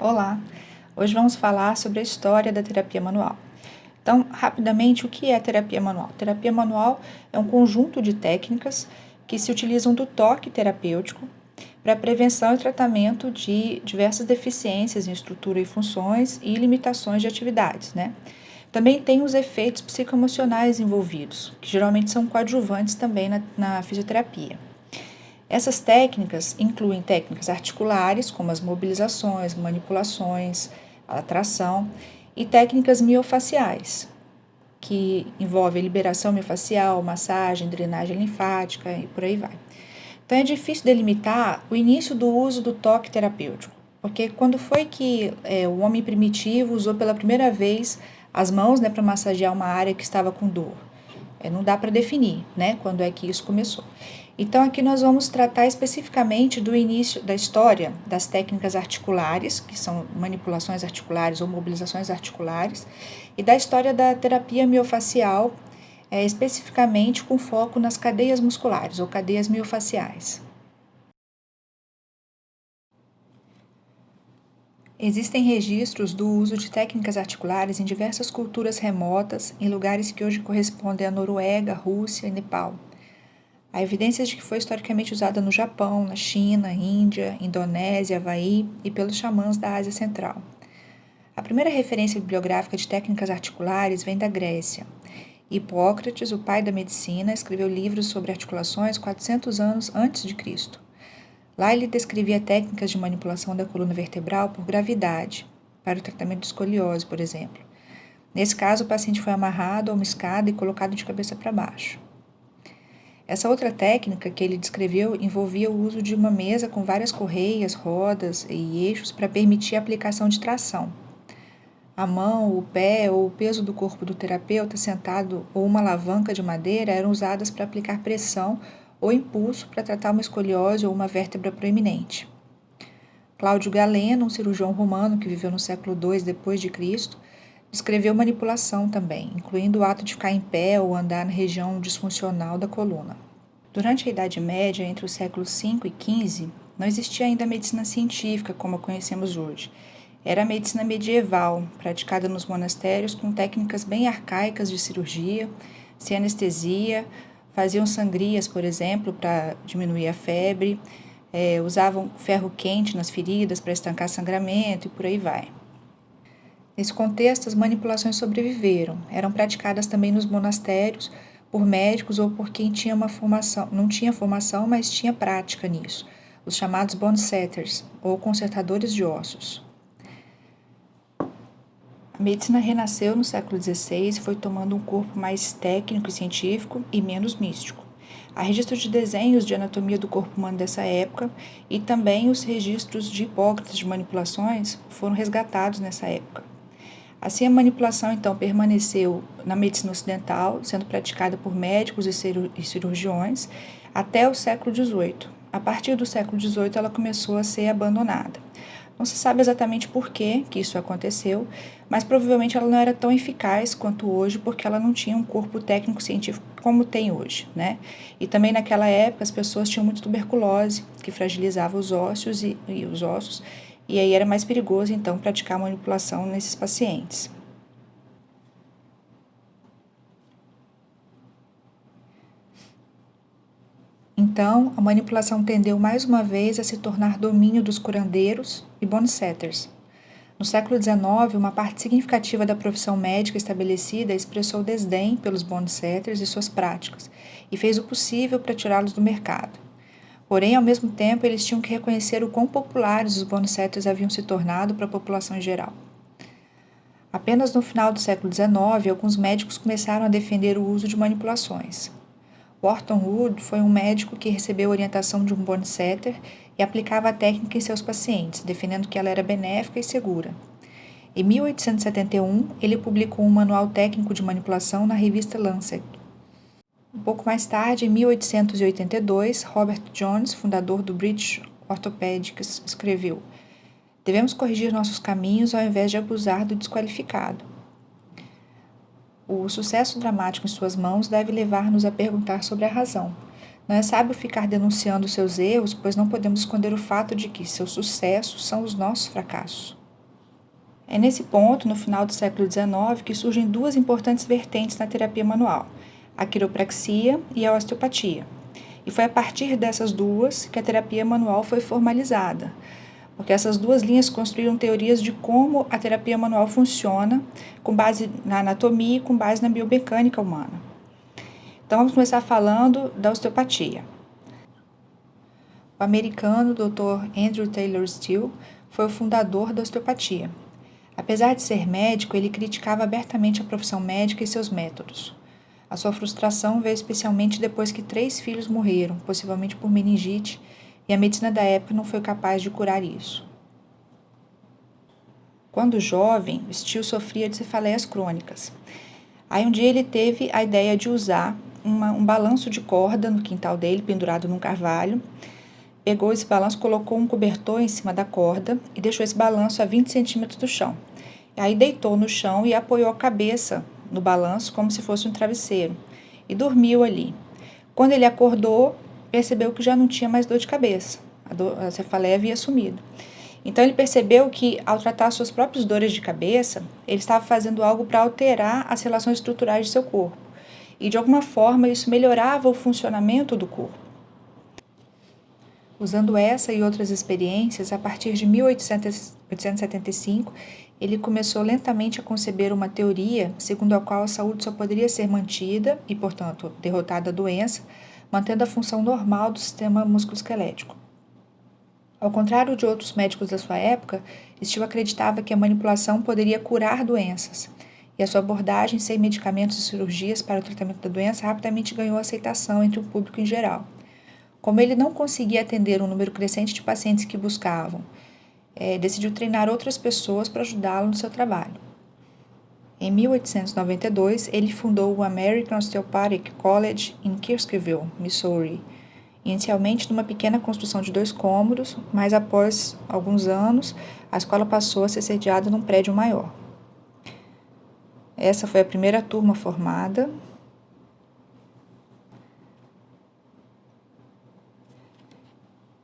Olá! Hoje vamos falar sobre a história da terapia manual. Então, rapidamente, o que é terapia manual? Terapia manual é um conjunto de técnicas que se utilizam do toque terapêutico para prevenção e tratamento de diversas deficiências em estrutura e funções e limitações de atividades, né? Também tem os efeitos psicoemocionais envolvidos, que geralmente são coadjuvantes também na fisioterapia. Essas técnicas incluem técnicas articulares, como as mobilizações, manipulações, a tração, e técnicas miofaciais, que envolvem liberação miofascial, massagem, drenagem linfática e por aí vai. Então é difícil delimitar o início do uso do toque terapêutico, porque quando foi que o homem primitivo usou pela primeira vez as mãos, né, para massagear uma área que estava com dor? Não dá para definir, né, quando é que isso começou. Então, aqui nós vamos tratar especificamente do início da história das técnicas articulares, que são manipulações articulares ou mobilizações articulares, e da história da terapia miofacial, especificamente com foco nas cadeias musculares ou cadeias miofaciais. Existem registros do uso de técnicas articulares em diversas culturas remotas, em lugares que hoje correspondem à Noruega, Rússia e Nepal. Há evidências de que foi historicamente usada no Japão, na China, Índia, Indonésia, Havaí e pelos xamãs da Ásia Central. A primeira referência bibliográfica de técnicas articulares vem da Grécia. Hipócrates, o pai da medicina, escreveu livros sobre articulações 400 anos antes de Cristo. Lá ele descrevia técnicas de manipulação da coluna vertebral por gravidade, para o tratamento de escoliose, por exemplo. Nesse caso, o paciente foi amarrado a uma escada e colocado de cabeça para baixo. Essa outra técnica que ele descreveu envolvia o uso de uma mesa com várias correias, rodas e eixos para permitir a aplicação de tração. A mão, o pé ou o peso do corpo do terapeuta sentado ou uma alavanca de madeira eram usadas para aplicar pressão ou impulso para tratar uma escoliose ou uma vértebra proeminente. Cláudio Galeno, um cirurgião romano que viveu no século II depois de Cristo, descreveu manipulação também, incluindo o ato de ficar em pé ou andar na região disfuncional da coluna. Durante a Idade Média, entre os séculos V e XV, não existia ainda a medicina científica como a conhecemos hoje. Era a medicina medieval, praticada nos monastérios com técnicas bem arcaicas de cirurgia, sem anestesia, faziam sangrias, por exemplo, para diminuir a febre, usavam ferro quente nas feridas para estancar sangramento e por aí vai. Nesse contexto, as manipulações sobreviveram. Eram praticadas também nos monastérios por médicos ou por quem tinha uma formação, não tinha formação, mas tinha prática nisso, os chamados bone setters, ou consertadores de ossos. A medicina renasceu no século XVI e foi tomando um corpo mais técnico e científico e menos místico. Há registros de desenhos de anatomia do corpo humano dessa época e também os registros de Hipócrates de manipulações foram resgatados nessa época. Assim, a manipulação, então, permaneceu na medicina ocidental, sendo praticada por médicos e cirurgiões, até o século XVIII. A partir do século XVIII, ela começou a ser abandonada. Não se sabe exatamente por que isso aconteceu, mas provavelmente ela não era tão eficaz quanto hoje, porque ela não tinha um corpo técnico-científico como tem hoje, né? E também naquela época as pessoas tinham muita tuberculose, que fragilizava os ossos e os ossos, e aí era mais perigoso, então, praticar manipulação nesses pacientes. Então, a manipulação tendeu mais uma vez a se tornar domínio dos curandeiros e bone setters. No século XIX, uma parte significativa da profissão médica estabelecida expressou desdém pelos bone setters e suas práticas, e fez o possível para tirá-los do mercado. Porém, ao mesmo tempo, eles tinham que reconhecer o quão populares os bone setters haviam se tornado para a população em geral. Apenas no final do século XIX, alguns médicos começaram a defender o uso de manipulações. Wharton Wood foi um médico que recebeu orientação de um bone setter e aplicava a técnica em seus pacientes, defendendo que ela era benéfica e segura. Em 1871, ele publicou um manual técnico de manipulação na revista Lancet. Um pouco mais tarde, em 1882, Robert Jones, fundador do British Orthopaedics, escreveu: "Devemos corrigir nossos caminhos ao invés de abusar do desqualificado." O sucesso dramático em suas mãos deve levar-nos a perguntar sobre a razão. Não é sábio ficar denunciando seus erros, pois não podemos esconder o fato de que seus sucessos são os nossos fracassos. É nesse ponto, no final do século XIX, que surgem duas importantes vertentes na terapia manual, a quiropraxia e a osteopatia. E foi a partir dessas duas que a terapia manual foi formalizada, porque essas duas linhas construíram teorias de como a terapia manual funciona, com base na anatomia e com base na biomecânica humana. Então, vamos começar falando da osteopatia. O americano Dr. Andrew Taylor Still foi o fundador da osteopatia. Apesar de ser médico, ele criticava abertamente a profissão médica e seus métodos. A sua frustração veio especialmente depois que 3 filhos morreram, possivelmente por meningite, e a medicina da época não foi capaz de curar isso. Quando jovem, Still sofria de cefaleias crônicas. Aí um dia ele teve a ideia de usar um balanço de corda no quintal dele, pendurado num carvalho. Pegou esse balanço, colocou um cobertor em cima da corda e deixou esse balanço a 20 centímetros do chão. Aí deitou no chão e apoiou a cabeça no balanço como se fosse um travesseiro e dormiu ali. Quando ele acordou, percebeu que já não tinha mais dor de cabeça. A cefaleia havia sumido. Então ele percebeu que, ao tratar suas próprias dores de cabeça, ele estava fazendo algo para alterar as relações estruturais de seu corpo. E de alguma forma isso melhorava o funcionamento do corpo. Usando essa e outras experiências, a partir de 1875, ele começou lentamente a conceber uma teoria segundo a qual a saúde só poderia ser mantida e, portanto, derrotada a doença, mantendo a função normal do sistema musculoesquelético. Ao contrário de outros médicos da sua época, Still acreditava que a manipulação poderia curar doenças, e a sua abordagem sem medicamentos e cirurgias para o tratamento da doença rapidamente ganhou aceitação entre o público em geral. Como ele não conseguia atender um número crescente de pacientes que buscavam, decidiu treinar outras pessoas para ajudá-lo no seu trabalho. Em 1892, ele fundou o American Osteopathic College em Kirksville, Missouri, inicialmente numa pequena construção de 2 cômodos, mas após alguns anos, a escola passou a ser sediada num prédio maior. Essa foi a primeira turma formada.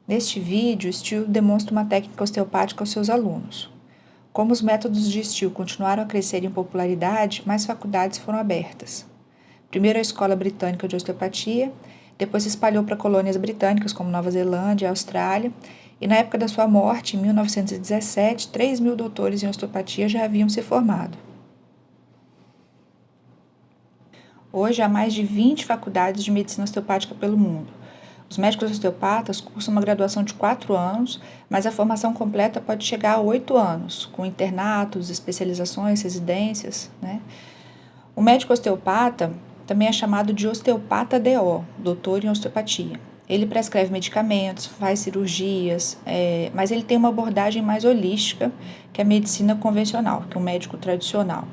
Neste vídeo, Still demonstra uma técnica osteopática aos seus alunos. Como os métodos de Still continuaram a crescer em popularidade, mais faculdades foram abertas. Primeiro a Escola Britânica de Osteopatia, depois se espalhou para colônias britânicas como Nova Zelândia e Austrália, e na época da sua morte, em 1917, 3.000 doutores em osteopatia já haviam se formado. Hoje há mais de 20 faculdades de medicina osteopática pelo mundo. Os médicos osteopatas cursam uma graduação de 4 anos, mas a formação completa pode chegar a 8 anos, com internatos, especializações, residências, né? O médico osteopata também é chamado de osteopata DO, doutor em osteopatia. Ele prescreve medicamentos, faz cirurgias, mas ele tem uma abordagem mais holística que a medicina convencional, que o médico tradicional.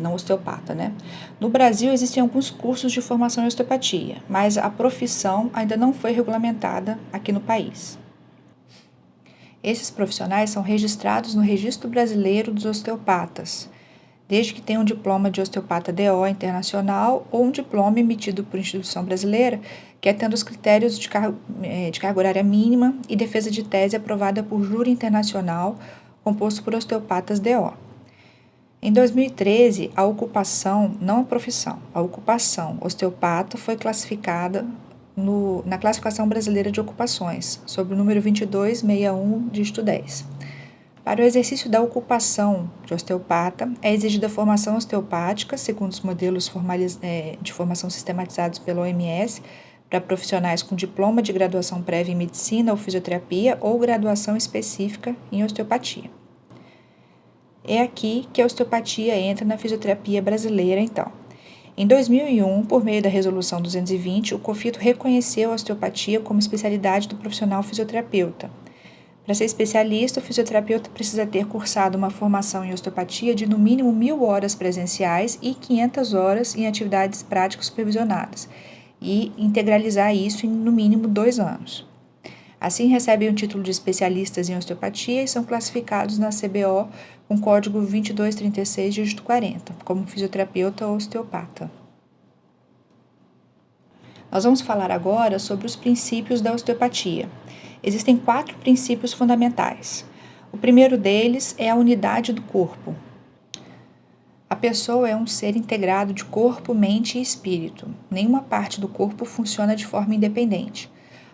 Não osteopata, né? No Brasil, existem alguns cursos de formação em osteopatia, mas a profissão ainda não foi regulamentada aqui no país. Esses profissionais são registrados no Registro Brasileiro dos Osteopatas, desde que tenham um diploma de osteopata DO internacional ou um diploma emitido por instituição brasileira que atenda os critérios de carga horária mínima e defesa de tese aprovada por júri internacional composto por osteopatas DO. Em 2013, a ocupação, não a profissão, a ocupação osteopata foi classificada na Classificação Brasileira de Ocupações, sob o número 2261, dígito 10. Para o exercício da ocupação de osteopata, é exigida a formação osteopática, segundo os modelos de formação sistematizados pela OMS, para profissionais com diploma de graduação prévia em medicina ou fisioterapia ou graduação específica em osteopatia. É aqui que a osteopatia entra na fisioterapia brasileira, então. Em 2001, por meio da Resolução 220, o COFITO reconheceu a osteopatia como especialidade do profissional fisioterapeuta. Para ser especialista, o fisioterapeuta precisa ter cursado uma formação em osteopatia de no mínimo 1.000 horas presenciais e 500 horas em atividades práticas supervisionadas, e integralizar isso em no mínimo 2 anos. Assim, recebem o título de especialistas em osteopatia e são classificados na CBO com código 2236, dígito 40, como fisioterapeuta ou osteopata. Nós vamos falar agora sobre os princípios da osteopatia. Existem 4 princípios fundamentais. O primeiro deles é a unidade do corpo. A pessoa é um ser integrado de corpo, mente e espírito. Nenhuma parte do corpo funciona de forma independente.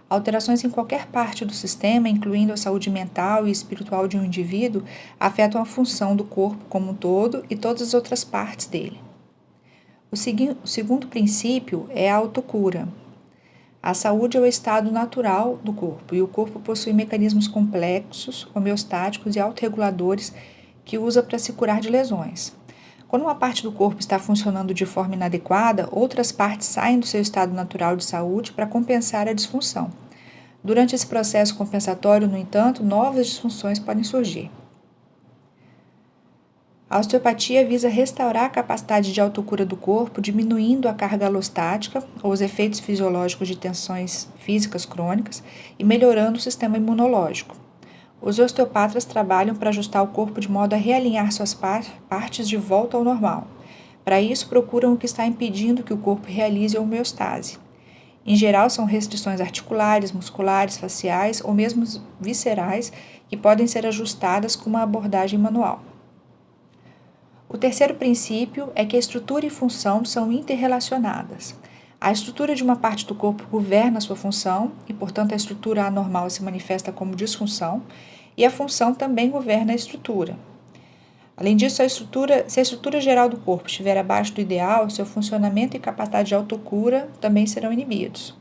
Alterações em qualquer parte do sistema, incluindo a saúde mental e espiritual de um indivíduo, afetam a função do corpo como um todo e todas as outras partes dele. O segundo princípio é a autocura. A saúde é o estado natural do corpo e o corpo possui mecanismos complexos, homeostáticos e autorreguladores que usa para se curar de lesões. Quando uma parte do corpo está funcionando de forma inadequada, outras partes saem do seu estado natural de saúde para compensar a disfunção. Durante esse processo compensatório, no entanto, novas disfunções podem surgir. A osteopatia visa restaurar a capacidade de autocura do corpo, diminuindo a carga alostática ou os efeitos fisiológicos de tensões físicas crônicas e melhorando o sistema imunológico. Os osteopatas trabalham para ajustar o corpo de modo a realinhar suas partes de volta ao normal. Para isso, procuram o que está impedindo que o corpo realize a homeostase. Em geral, são restrições articulares, musculares, faciais ou mesmo viscerais que podem ser ajustadas com uma abordagem manual. O terceiro princípio é que a estrutura e função são interrelacionadas. A estrutura de uma parte do corpo governa a sua função e, portanto, a estrutura anormal se manifesta como disfunção e a função também governa a estrutura. Além disso, se a estrutura geral do corpo estiver abaixo do ideal, seu funcionamento e capacidade de autocura também serão inibidos.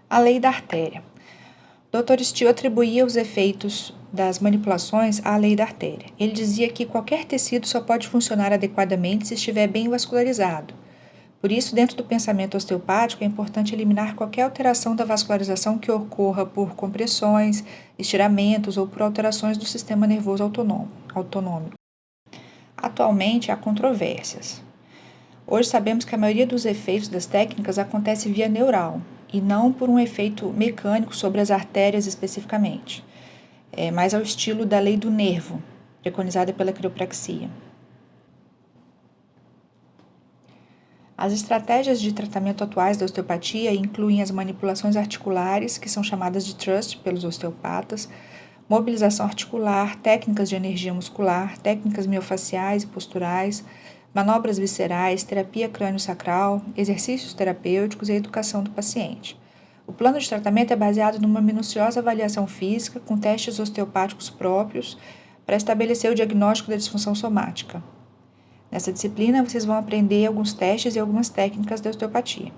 A lei da artéria. Dr. Steele atribuía os efeitos das manipulações à lei da artéria. Ele dizia que qualquer tecido só pode funcionar adequadamente se estiver bem vascularizado. Por isso, dentro do pensamento osteopático, é importante eliminar qualquer alteração da vascularização que ocorra por compressões, estiramentos ou por alterações do sistema nervoso autonômico. Atualmente, há controvérsias. Hoje sabemos que a maioria dos efeitos das técnicas acontece via neural e não por um efeito mecânico sobre as artérias especificamente, mais ao estilo da lei do nervo, preconizada pela quiropraxia. As estratégias de tratamento atuais da osteopatia incluem as manipulações articulares, que são chamadas de thrust pelos osteopatas, mobilização articular, técnicas de energia muscular, técnicas miofaciais e posturais, manobras viscerais, terapia crânio-sacral, exercícios terapêuticos e a educação do paciente. O plano de tratamento é baseado numa minuciosa avaliação física com testes osteopáticos próprios para estabelecer o diagnóstico da disfunção somática. Nessa disciplina, vocês vão aprender alguns testes e algumas técnicas da osteopatia.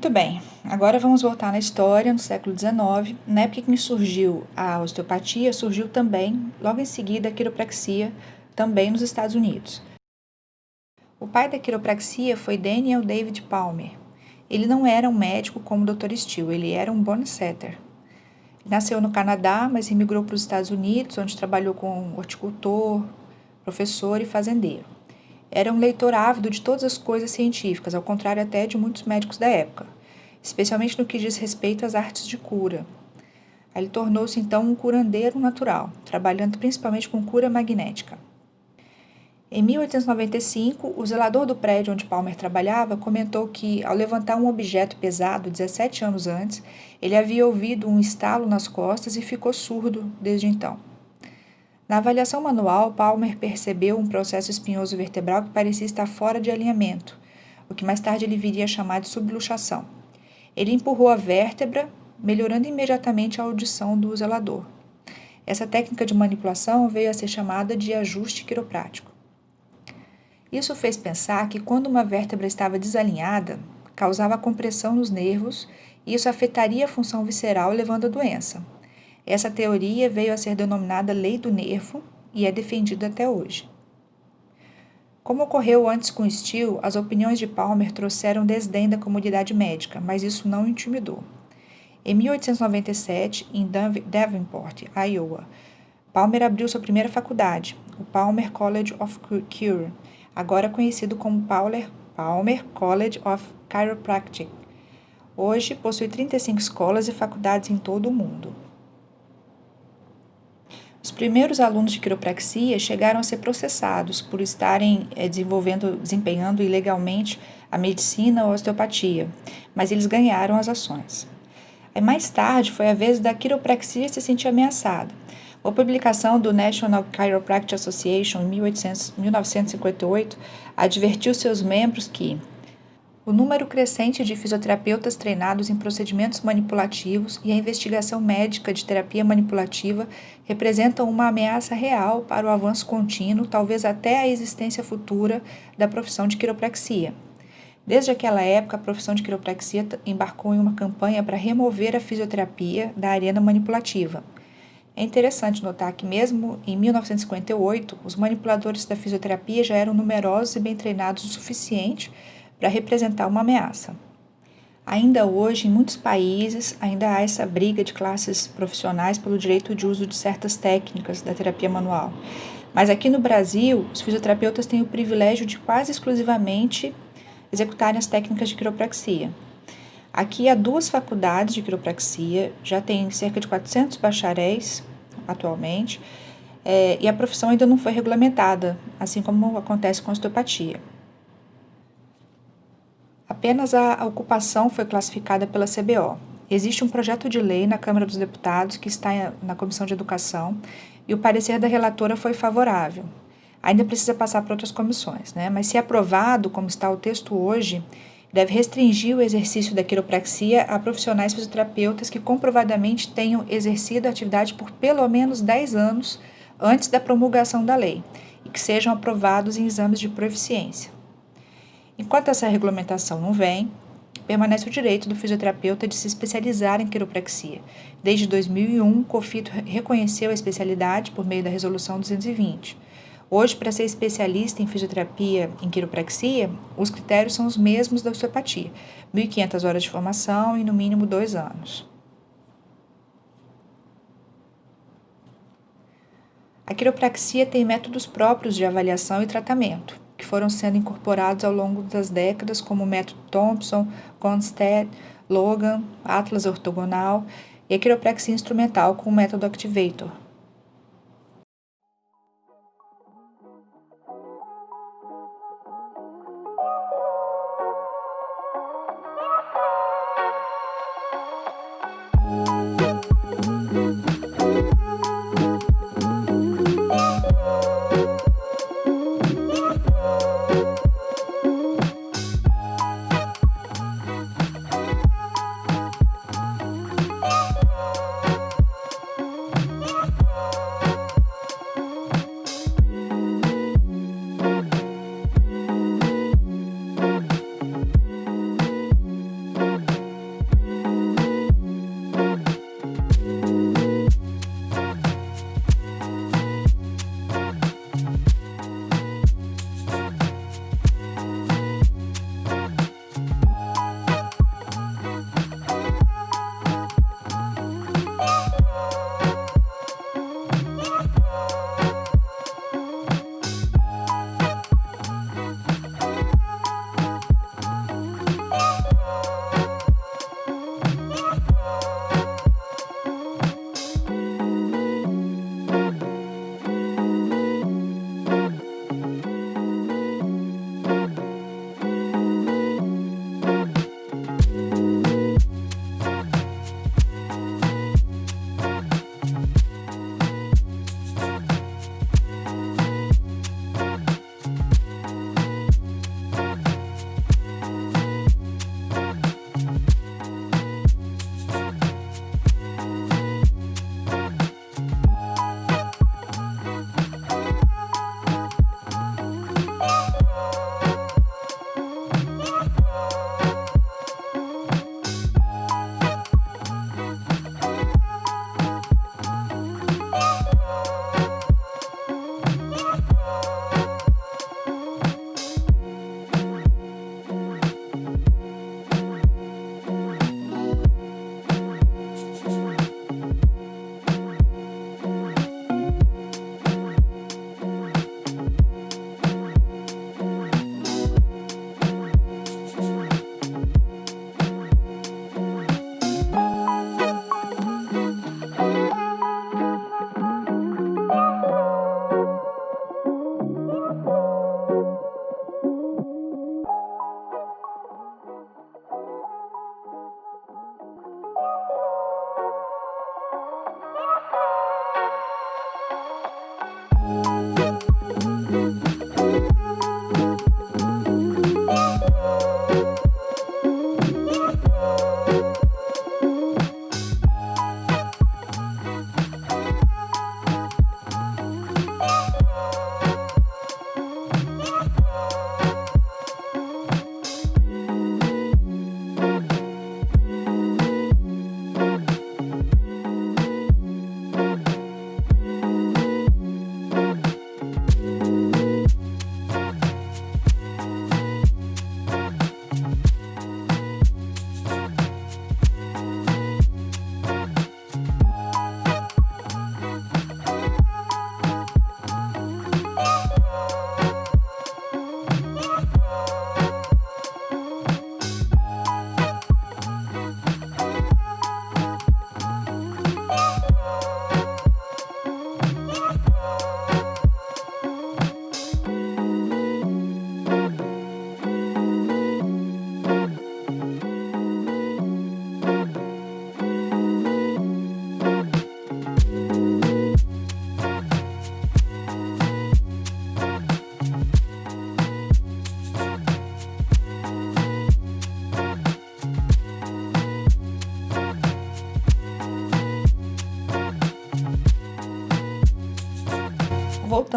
Muito bem, agora vamos voltar na história, no século XIX. Na época em que surgiu a osteopatia, surgiu também, logo em seguida, a quiropraxia, também nos Estados Unidos. O pai da quiropraxia foi Daniel David Palmer. Ele não era um médico como o Dr. Steele, ele era um bone setter. Nasceu no Canadá, mas imigrou para os Estados Unidos, onde trabalhou como horticultor, professor e fazendeiro. Era um leitor ávido de todas as coisas científicas, ao contrário até de muitos médicos da época, especialmente no que diz respeito às artes de cura. Ele tornou-se então um curandeiro natural, trabalhando principalmente com cura magnética. Em 1895, o zelador do prédio onde Palmer trabalhava comentou que, ao levantar um objeto pesado 17 anos antes, ele havia ouvido um estalo nas costas e ficou surdo desde então. Na avaliação manual, Palmer percebeu um processo espinhoso vertebral que parecia estar fora de alinhamento, o que mais tarde ele viria a chamar de subluxação. Ele empurrou a vértebra, melhorando imediatamente a audição do zelador. Essa técnica de manipulação veio a ser chamada de ajuste quiroprático. Isso fez pensar que quando uma vértebra estava desalinhada, causava compressão nos nervos e isso afetaria a função visceral, levando à doença. Essa teoria veio a ser denominada Lei do Nervo e é defendida até hoje. Como ocorreu antes com Steele, as opiniões de Palmer trouxeram desdém da comunidade médica, mas isso não o intimidou. Em 1897, em Davenport, Iowa, Palmer abriu sua primeira faculdade, o Palmer College of Cure, agora conhecido como Palmer College of Chiropractic. Hoje possui 35 escolas e faculdades em todo o mundo. Os primeiros alunos de quiropraxia chegaram a ser processados por estarem desempenhando ilegalmente a medicina ou a osteopatia, mas eles ganharam as ações. Aí, mais tarde, foi a vez da quiropraxia se sentir ameaçada. A publicação do National Chiropractic Association, em 1958, advertiu seus membros que o número crescente de fisioterapeutas treinados em procedimentos manipulativos e a investigação médica de terapia manipulativa representam uma ameaça real para o avanço contínuo, talvez até a existência futura da profissão de quiropraxia. Desde aquela época, a profissão de quiropraxia embarcou em uma campanha para remover a fisioterapia da arena manipulativa. É interessante notar que, mesmo em 1958, os manipuladores da fisioterapia já eram numerosos e bem treinados o suficiente para representar uma ameaça. Ainda hoje, em muitos países, ainda há essa briga de classes profissionais pelo direito de uso de certas técnicas da terapia manual. Mas aqui no Brasil, os fisioterapeutas têm o privilégio de quase exclusivamente executarem as técnicas de quiropraxia. Aqui há 2 faculdades de quiropraxia, já tem cerca de 400 bacharéis atualmente, e a profissão ainda não foi regulamentada, assim como acontece com a osteopatia. Apenas a ocupação foi classificada pela CBO. Existe um projeto de lei na Câmara dos Deputados que está na Comissão de Educação e o parecer da relatora foi favorável. Ainda precisa passar por outras comissões, mas se aprovado, como está o texto hoje, deve restringir o exercício da quiropraxia a profissionais fisioterapeutas que comprovadamente tenham exercido a atividade por pelo menos 10 anos antes da promulgação da lei e que sejam aprovados em exames de proficiência. Enquanto essa regulamentação não vem, permanece o direito do fisioterapeuta de se especializar em quiropraxia. Desde 2001, o COFITO reconheceu a especialidade por meio da Resolução 220. Hoje, para ser especialista em fisioterapia em quiropraxia, os critérios são os mesmos da osteopatia, 1.500 horas de formação e no mínimo 2 anos. A quiropraxia tem métodos próprios de avaliação e tratamento, que foram sendo incorporados ao longo das décadas, como o método Thompson, Gonstead, Logan, Atlas ortogonal e a quiropraxia instrumental com o método Activator.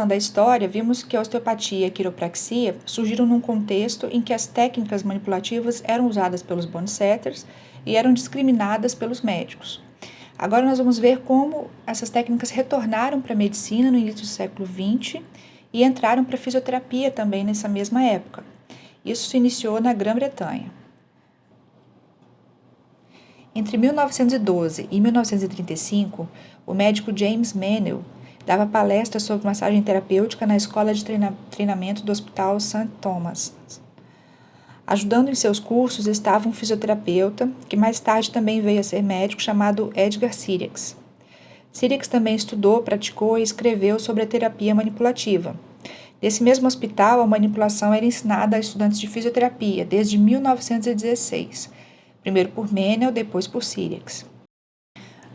voltando à história, vimos que a osteopatia e a quiropraxia surgiram num contexto em que as técnicas manipulativas eram usadas pelos bone setters e eram discriminadas pelos médicos. Agora nós vamos ver como essas técnicas retornaram para a medicina no início do século XX e entraram para a fisioterapia também nessa mesma época. Isso se iniciou na Grã-Bretanha. Entre 1912 e 1935, o médico James Meynell dava palestras sobre massagem terapêutica na escola de treinamento do Hospital St. Thomas. Ajudando em seus cursos estava um fisioterapeuta, que mais tarde também veio a ser médico, chamado Edgar Sirix. Sirix também estudou, praticou e escreveu sobre a terapia manipulativa. Nesse mesmo hospital, a manipulação era ensinada a estudantes de fisioterapia desde 1916, primeiro por Meynell, depois por Sirix.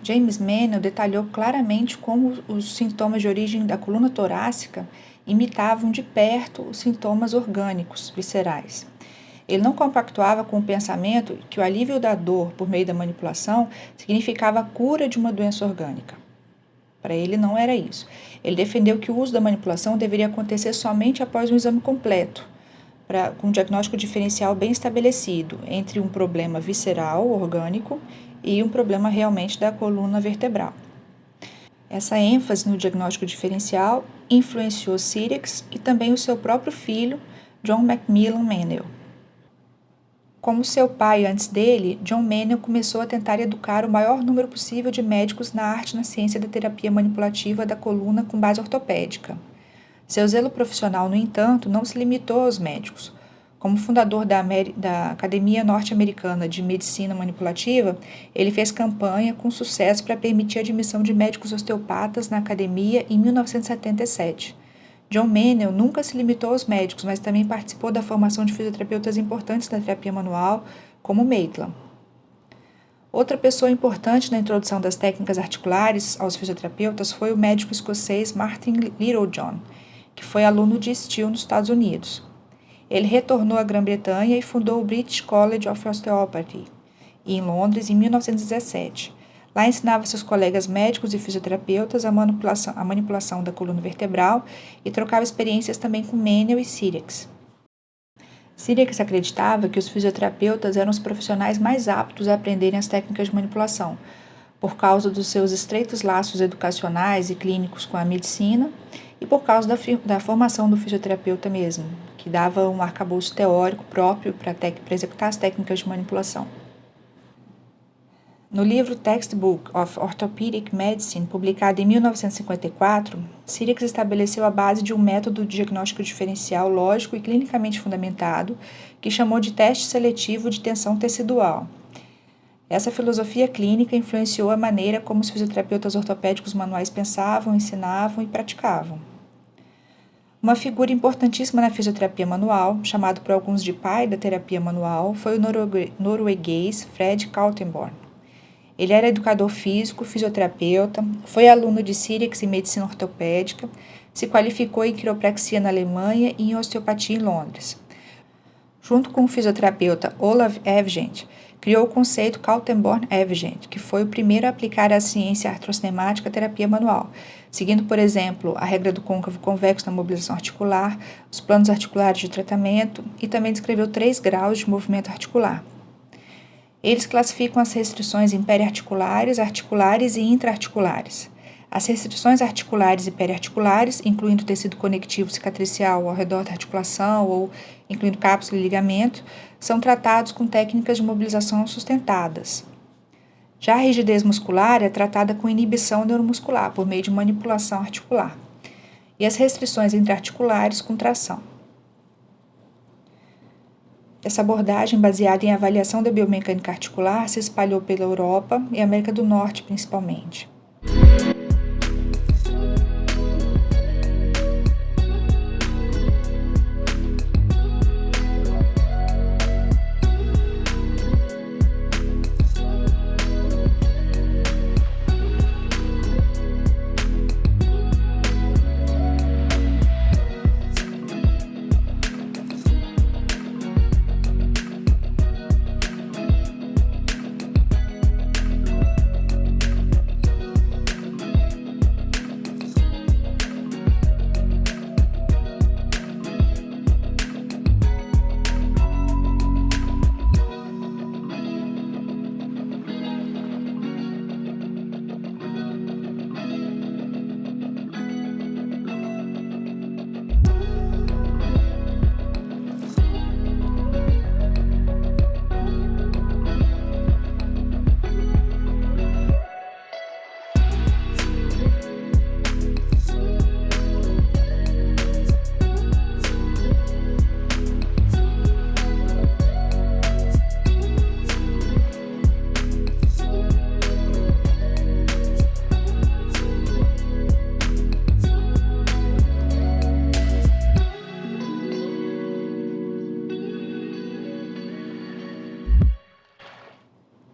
James Meynell detalhou claramente como os sintomas de origem da coluna torácica imitavam de perto os sintomas orgânicos, viscerais. Ele não compactuava com o pensamento que o alívio da dor por meio da manipulação significava a cura de uma doença orgânica. Para ele não era isso. Ele defendeu que o uso da manipulação deveria acontecer somente após um exame completo, com um diagnóstico diferencial bem estabelecido entre um problema visceral, orgânico, e um problema realmente da coluna vertebral. Essa ênfase no diagnóstico diferencial influenciou Sirix e também o seu próprio filho, John Macmillan Meynell. Como seu pai antes dele, John Meynell começou a tentar educar o maior número possível de médicos na arte e na ciência da terapia manipulativa da coluna com base ortopédica. Seu zelo profissional, no entanto, não se limitou aos médicos. Como fundador da Academia Norte-Americana de Medicina Manipulativa, ele fez campanha com sucesso para permitir a admissão de médicos osteopatas na academia em 1977. John Meynell nunca se limitou aos médicos, mas também participou da formação de fisioterapeutas importantes da terapia manual, como Maitland. Outra pessoa importante na introdução das técnicas articulares aos fisioterapeutas foi o médico escocês Martin Littlejohn, que foi aluno de Steele nos Estados Unidos. Ele retornou à Grã-Bretanha e fundou o British College of Osteopathy, em Londres, em 1917. Lá ensinava seus colegas médicos e fisioterapeutas a manipulação da coluna vertebral e trocava experiências também com Meynell e Sirix. Sirix acreditava que os fisioterapeutas eram os profissionais mais aptos a aprenderem as técnicas de manipulação, por causa dos seus estreitos laços educacionais e clínicos com a medicina e por causa da formação do fisioterapeuta mesmo, que dava um arcabouço teórico próprio para executar as técnicas de manipulação. No livro Textbook of Orthopedic Medicine, publicado em 1954, Sirix estabeleceu a base de um método de diagnóstico diferencial lógico e clinicamente fundamentado, que chamou de teste seletivo de tensão tecidual. Essa filosofia clínica influenciou a maneira como os fisioterapeutas ortopédicos manuais pensavam, ensinavam e praticavam. Uma figura importantíssima na fisioterapia manual, chamado por alguns de pai da terapia manual, foi o norueguês Fred Kaltenborn. Ele era educador físico, fisioterapeuta, foi aluno de Sirix em medicina ortopédica, se qualificou em quiropraxia na Alemanha e em osteopatia em Londres. Junto com o fisioterapeuta Olav Evgendt, criou o conceito Kaltenborn-Evgendt, que foi o primeiro a aplicar a ciência artrocinemática à terapia manual, seguindo, por exemplo, a regra do côncavo convexo na mobilização articular, os planos articulares de tratamento e também descreveu 3 graus de movimento articular. Eles classificam as restrições em periarticulares, articulares e intraarticulares. As restrições articulares e periarticulares, incluindo tecido conectivo cicatricial ao redor da articulação ou incluindo cápsula e ligamento, são tratados com técnicas de mobilização sustentadas. Já a rigidez muscular é tratada com inibição neuromuscular, por meio de manipulação articular. E as restrições intraarticulares com tração. Essa abordagem, baseada em avaliação da biomecânica articular, se espalhou pela Europa e América do Norte, principalmente.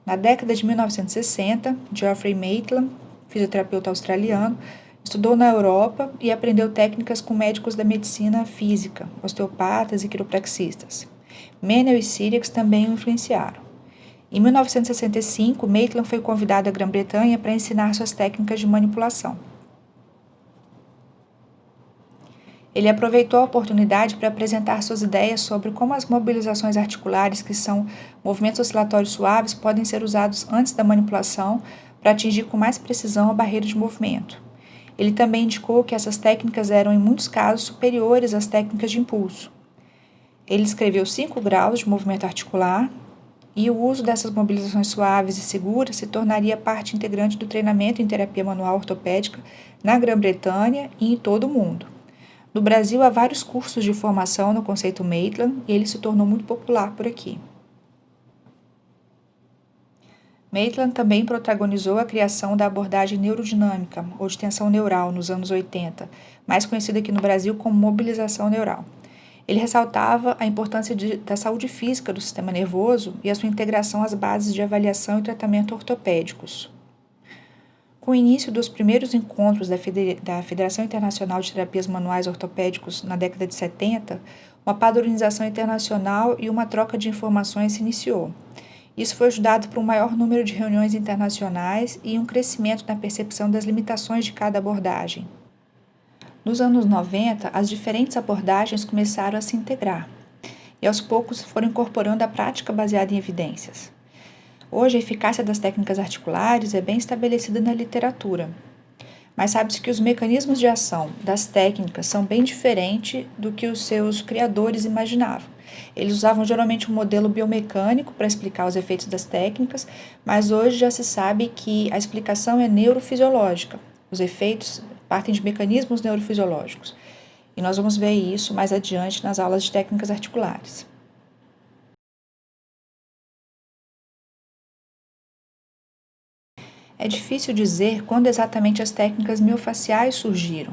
Na década de 1960, Geoffrey Maitland, fisioterapeuta australiano, estudou na Europa e aprendeu técnicas com médicos da medicina física, osteopatas e quiropraxistas. Menel e Sirius também o influenciaram. Em 1965, Maitland foi convidado à Grã-Bretanha para ensinar suas técnicas de manipulação. Ele aproveitou a oportunidade para apresentar suas ideias sobre como as mobilizações articulares, que são movimentos oscilatórios suaves, podem ser usados antes da manipulação para atingir com mais precisão a barreira de movimento. Ele também indicou que essas técnicas eram, em muitos casos, superiores às técnicas de impulso. Ele escreveu 5 graus de movimento articular, e o uso dessas mobilizações suaves e seguras se tornaria parte integrante do treinamento em terapia manual ortopédica na Grã-Bretanha e em todo o mundo. No Brasil, há vários cursos de formação no conceito Maitland e ele se tornou muito popular por aqui. Maitland também protagonizou a criação da abordagem neurodinâmica, ou de tensão neural, nos anos 80, mais conhecida aqui no Brasil como mobilização neural. Ele ressaltava a importância da saúde física do sistema nervoso e a sua integração às bases de avaliação e tratamento ortopédicos. Com o início dos primeiros encontros da Federação Internacional de Terapias Manuais Ortopédicos na década de 70, uma padronização internacional e uma troca de informações se iniciou. Isso foi ajudado por um maior número de reuniões internacionais e um crescimento na percepção das limitações de cada abordagem. Nos anos 90, as diferentes abordagens começaram a se integrar e aos poucos foram incorporando a prática baseada em evidências. Hoje, a eficácia das técnicas articulares é bem estabelecida na literatura, mas sabe-se que os mecanismos de ação das técnicas são bem diferentes do que os seus criadores imaginavam. Eles usavam geralmente um modelo biomecânico para explicar os efeitos das técnicas, mas hoje já se sabe que a explicação é neurofisiológica. Os efeitos partem de mecanismos neurofisiológicos. E nós vamos ver isso mais adiante nas aulas de técnicas articulares. É difícil dizer quando exatamente as técnicas miofaciais surgiram,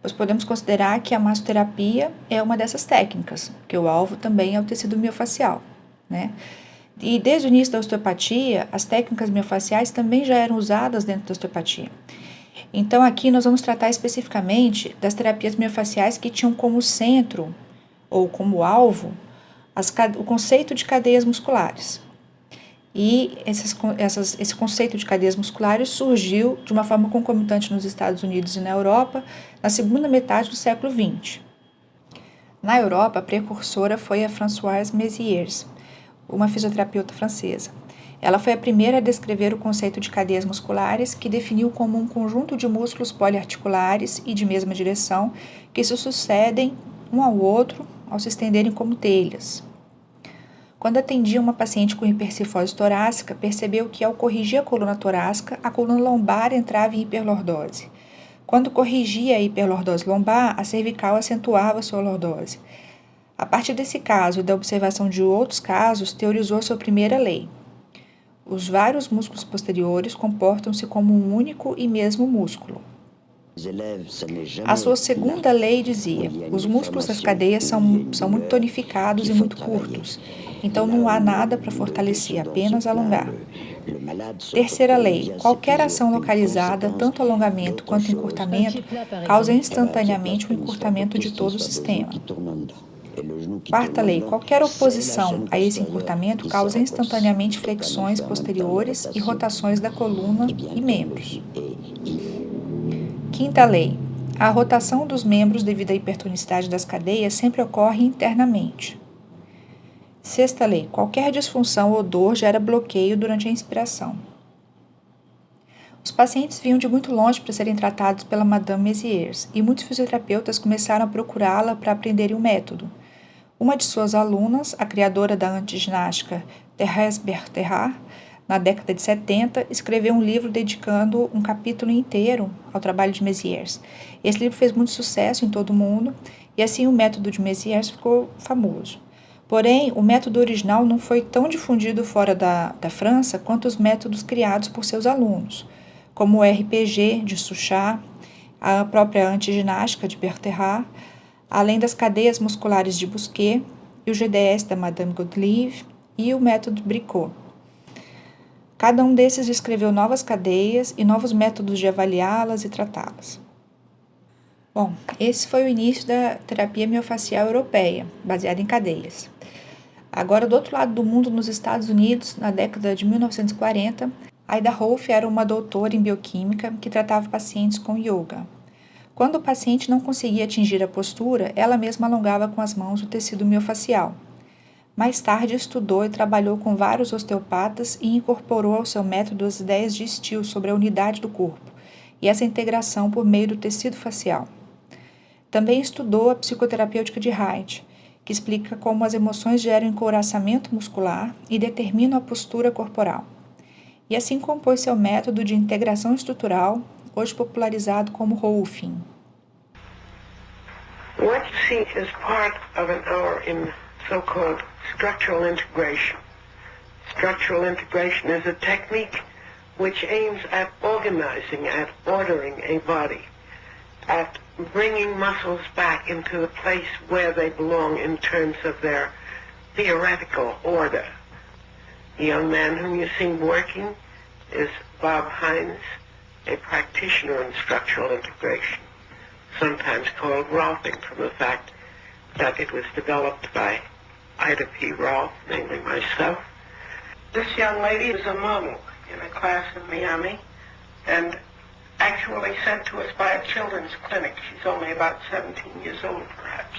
pois podemos considerar que a massoterapia é uma dessas técnicas, que o alvo também é o tecido miofacial, né? E desde o início da osteopatia, as técnicas miofaciais também já eram usadas dentro da osteopatia. Então, aqui nós vamos tratar especificamente das terapias miofaciais que tinham como centro, ou como alvo, o conceito de cadeias musculares. E esse conceito de cadeias musculares surgiu de uma forma concomitante nos Estados Unidos e na Europa na segunda metade do século XX. Na Europa, a precursora foi a Françoise Mézières, uma fisioterapeuta francesa. Ela foi a primeira a descrever o conceito de cadeias musculares, que definiu como um conjunto de músculos poliarticulares e de mesma direção que se sucedem um ao outro ao se estenderem como telhas. Quando atendia uma paciente com hipercifose torácica, percebeu que, ao corrigir a coluna torácica, a coluna lombar entrava em hiperlordose. Quando corrigia a hiperlordose lombar, a cervical acentuava sua lordose. A partir desse caso e da observação de outros casos, teorizou sua primeira lei. Os vários músculos posteriores comportam-se como um único e mesmo músculo. A sua segunda lei dizia: os músculos das cadeias são muito tonificados e muito curtos, então não há nada para fortalecer, apenas alongar. Terceira lei: qualquer ação localizada, tanto alongamento quanto encurtamento, causa instantaneamente um encurtamento de todo o sistema. Quarta lei: qualquer oposição a esse encurtamento causa instantaneamente flexões posteriores e rotações da coluna e membros. Quinta lei: a rotação dos membros devido à hipertonicidade das cadeias sempre ocorre internamente. Sexta lei: qualquer disfunção ou dor gera bloqueio durante a inspiração. Os pacientes vinham de muito longe para serem tratados pela Madame Mézières e muitos fisioterapeutas começaram a procurá-la para aprenderem o método. Uma de suas alunas, a criadora da antiginástica Thérèse Bertherat, na década de 70, escreveu um livro dedicando um capítulo inteiro ao trabalho de Mézières. Esse livro fez muito sucesso em todo o mundo e assim o método de Mézières ficou famoso. Porém, o método original não foi tão difundido fora da França quanto os métodos criados por seus alunos, como o RPG de Suchat, a própria antiginástica de Bertherat, além das cadeias musculares de Bousquet e o GDS da Madame Gottlieb e o método Bricot. Cada um desses descreveu novas cadeias e novos métodos de avaliá-las e tratá-las. Bom, esse foi o início da terapia miofascial europeia, baseada em cadeias. Agora, do outro lado do mundo, nos Estados Unidos, na década de 1940, Ida Rolf era uma doutora em bioquímica que tratava pacientes com yoga. Quando o paciente não conseguia atingir a postura, ela mesma alongava com as mãos o tecido miofascial. Mais tarde, estudou e trabalhou com vários osteopatas e incorporou ao seu método as ideias de Still sobre a unidade do corpo e essa integração por meio do tecido facial. Também estudou a psicoterapêutica de Haidt, que explica como as emoções geram encouraçamento muscular e determinam a postura corporal. E assim compôs seu método de integração estrutural, hoje popularizado como Rolfing. What you see is part of an hour in so-called structural integration. Structural integration is a technique which aims at organizing, at ordering a body, at bringing muscles back into the place where they belong in terms of their theoretical order. The young man whom you see working is Bob Hines, a practitioner in structural integration, sometimes called Rolfing from the fact that it was developed by Ida P. Rolf, namely myself. This young lady is a model in a class in Miami and actually sent to us by a children's clinic. She's only about 17 years old, perhaps.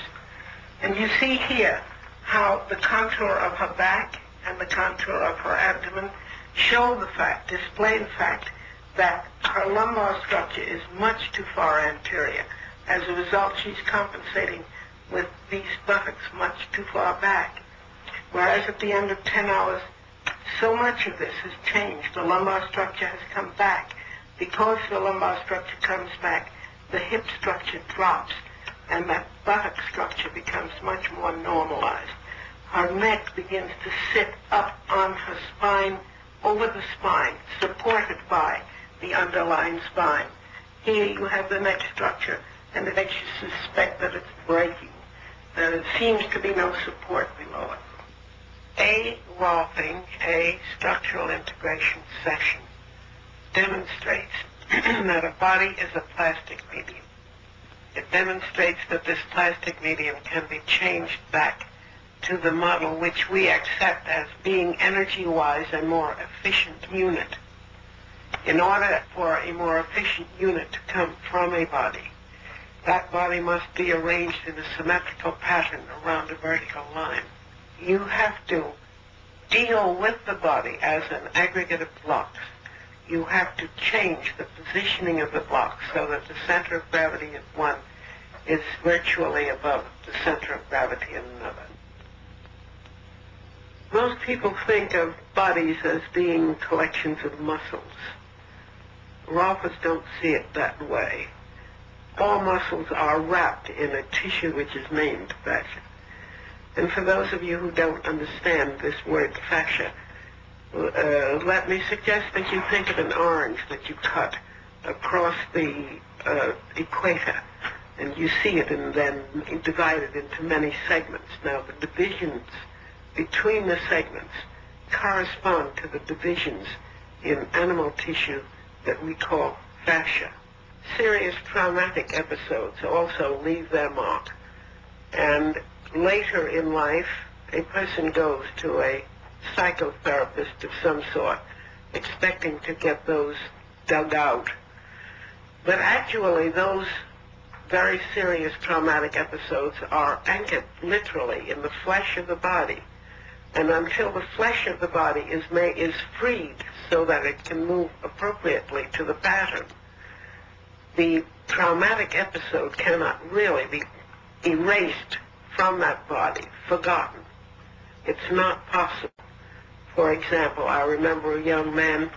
And you see here how the contour of her back and the contour of her abdomen show the fact, display the fact, that her lumbar structure is much too far anterior. As a result, she's compensating with these buttocks much too far back. Whereas at the end of 10 hours, so much of this has changed. The lumbar structure has come back. Because the lumbar structure comes back, the hip structure drops, and that buttock structure becomes much more normalized. Her neck begins to sit up on her spine, over the spine, supported by the underlying spine. Here you have the neck structure, and it makes you suspect that it's breaking. There seems to be no support below it. A Rolfing, a structural integration session, demonstrates that a body is a plastic medium. It demonstrates that this plastic medium can be changed back to the model which we accept as being energy-wise a more efficient unit. In order for a more efficient unit to come from a body, that body must be arranged in a symmetrical pattern around a vertical line. You have to deal with the body as an aggregate of blocks. You have to change the positioning of the blocks so that the center of gravity in one is virtually above the center of gravity in another. Most people think of bodies as being collections of muscles. Rolfers don't see it that way. All muscles are wrapped in a tissue which is named fascia. And for those of you who don't understand this word fascia, let me suggest that you think of an orange that you cut across the equator, and you see it and then divide it into many segments. Now, the divisions between the segments correspond to the divisions in animal tissue that we call fascia. Serious traumatic episodes also leave their mark, and later in life, a person goes to a psychotherapist of some sort, expecting to get those dug out. But actually, those very serious traumatic episodes are anchored literally in the flesh of the body. And until the flesh of the body is freed so that it can move appropriately to the pattern, the traumatic episode cannot really be erased from that body, forgotten. It's not possible. For example, I remember a young man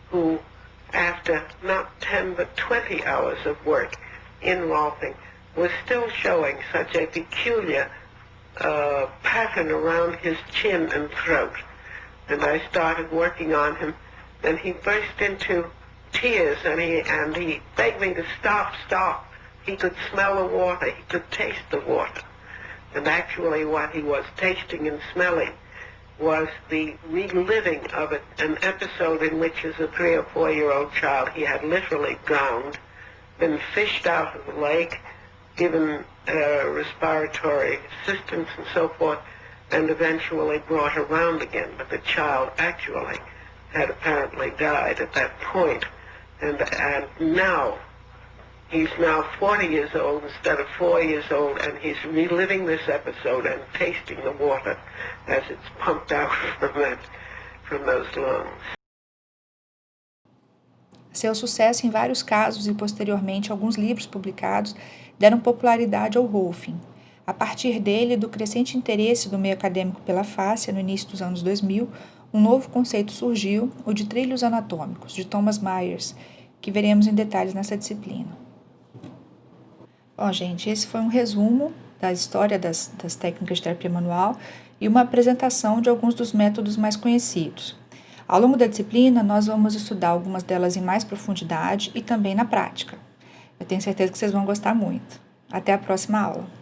who, after not 10 but 20 hours of work in Rolfing, was still showing such a peculiar pattern around his chin and throat. And I started working on him, and he burst into tears, and he begged me to stop. He could smell the water, he could taste the water. And actually what he was tasting and smelling was the reliving of an episode in which, as a 3 or 4-year-old child, he had literally drowned, been fished out of the lake, given respiratory assistance and so forth, and eventually brought around again. But the child actually had apparently died at that point. And now, he's now 40 years old instead of 4 years old, and he's reliving this episode and tasting the water as it's pumped out from those lungs. Seu sucesso em vários casos e, posteriormente, alguns livros publicados deram popularidade ao Rolfing. A partir dele e do crescente interesse do meio acadêmico pela fáscia no início dos anos 2000, um novo conceito surgiu, o de trilhos anatômicos, de Thomas Myers, que veremos em detalhes nessa disciplina. Bom, gente, esse foi um resumo da história das técnicas de terapia manual e uma apresentação de alguns dos métodos mais conhecidos. Ao longo da disciplina, nós vamos estudar algumas delas em mais profundidade e também na prática. Eu tenho certeza que vocês vão gostar muito. Até a próxima aula!